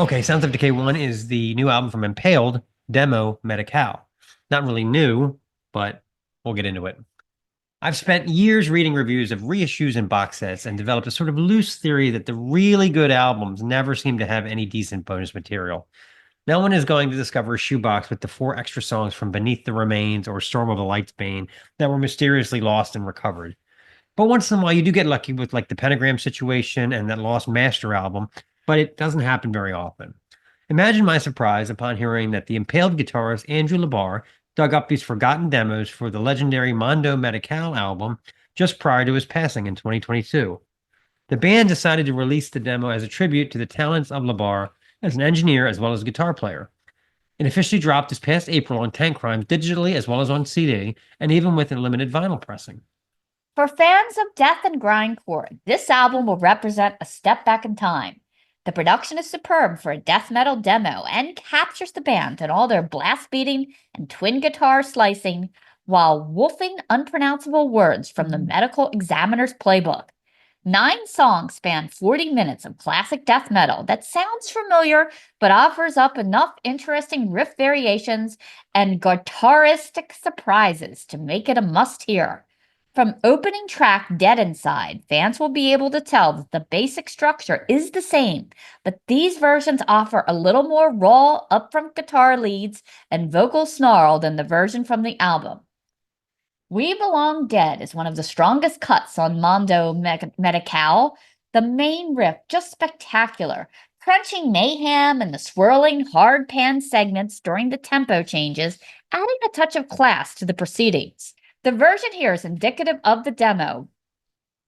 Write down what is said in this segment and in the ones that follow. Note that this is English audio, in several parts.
Okay, Sounds of Decay 1 is the new album from Impaled, Mondo Medicale. Not really new, but we'll get into it. I've spent years reading reviews of reissues and box sets and developed a sort of loose theory that the really good albums never seem to have any decent bonus material. No one is going to discover a shoebox with the 4 extra songs from Beneath the Remains or Storm of the Light's Bane that were mysteriously lost and recovered. But once in a while, you do get lucky with like the Pentagram situation and that Lost Master album, but it doesn't happen very often. Imagine my surprise upon hearing that the Impaled guitarist Andrew LaBarre dug up these forgotten demos for the legendary Mondo Medicale album just prior to his passing in 2022. The band decided to release the demo as a tribute to the talents of LaBarre as an engineer as well as a guitar player. It officially dropped this past April on Tank Crimes digitally as well as on CD, and even with a limited vinyl pressing. For fans of death and grindcore, this album will represent a step back in time. The production is superb for a death metal demo and captures the band and all their blast beating and twin guitar slicing while wolfing unpronounceable words from the medical examiner's playbook. 9 songs span 40 minutes of classic death metal that sounds familiar but offers up enough interesting riff variations and guitaristic surprises to make it a must-hear. From opening track Dead Inside, fans will be able to tell that the basic structure is the same, but these versions offer a little more raw, upfront guitar leads and vocal snarl than the version from the album. We Belong Dead is one of the strongest cuts on Mondo Medicale. The main riff, just spectacular, crunching mayhem and the swirling hard pan segments during the tempo changes, adding a touch of class to the proceedings. The version here is indicative of the demo.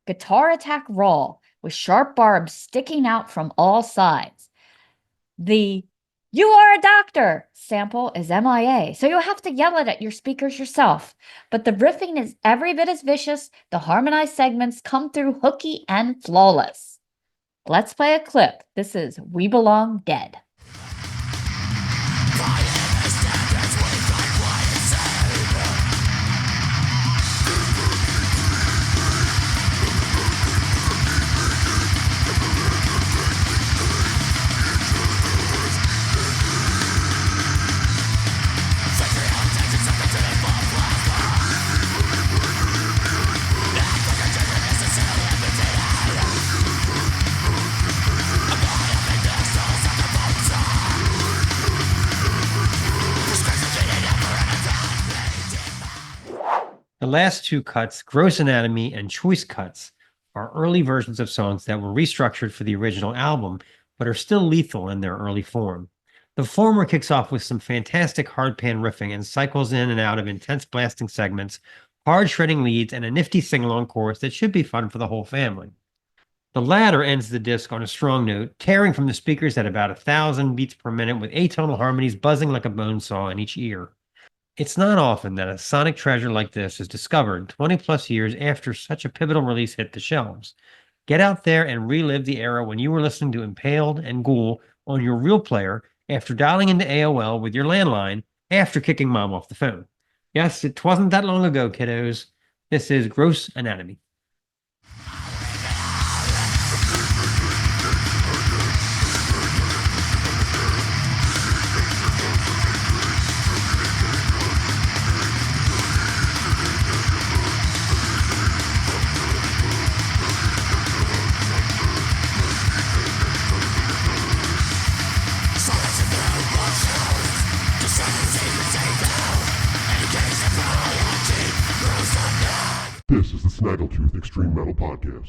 Guitar attack raw, with sharp barbs sticking out from all sides. The "You are a doctor" sample is MIA, so you'll have to yell it at your speakers yourself. But the riffing is every bit as vicious. The harmonized segments come through hooky and flawless. Let's play a clip. This is We Belong Dead. The last 2 cuts, Gross Anatomy and Choice Cuts, are early versions of songs that were restructured for the original album, but are still lethal in their early form. The former kicks off with some fantastic hard pan riffing and cycles in and out of intense blasting segments, hard shredding leads, and a nifty sing-along chorus that should be fun for the whole family. The latter ends the disc on a strong note, tearing from the speakers at about 1,000 beats per minute with atonal harmonies buzzing like a bone saw in each ear. It's not often that a sonic treasure like this is discovered 20 plus years after such a pivotal release hit the shelves. Get out there and relive the era when you were listening to Impaled and Ghoul on your RealPlayer after dialing into AOL with your landline after kicking mom off the phone. Yes, it wasn't that long ago, kiddos. This is Gross Anatomy. This is the Snaggletooth Extreme Metal Podcast.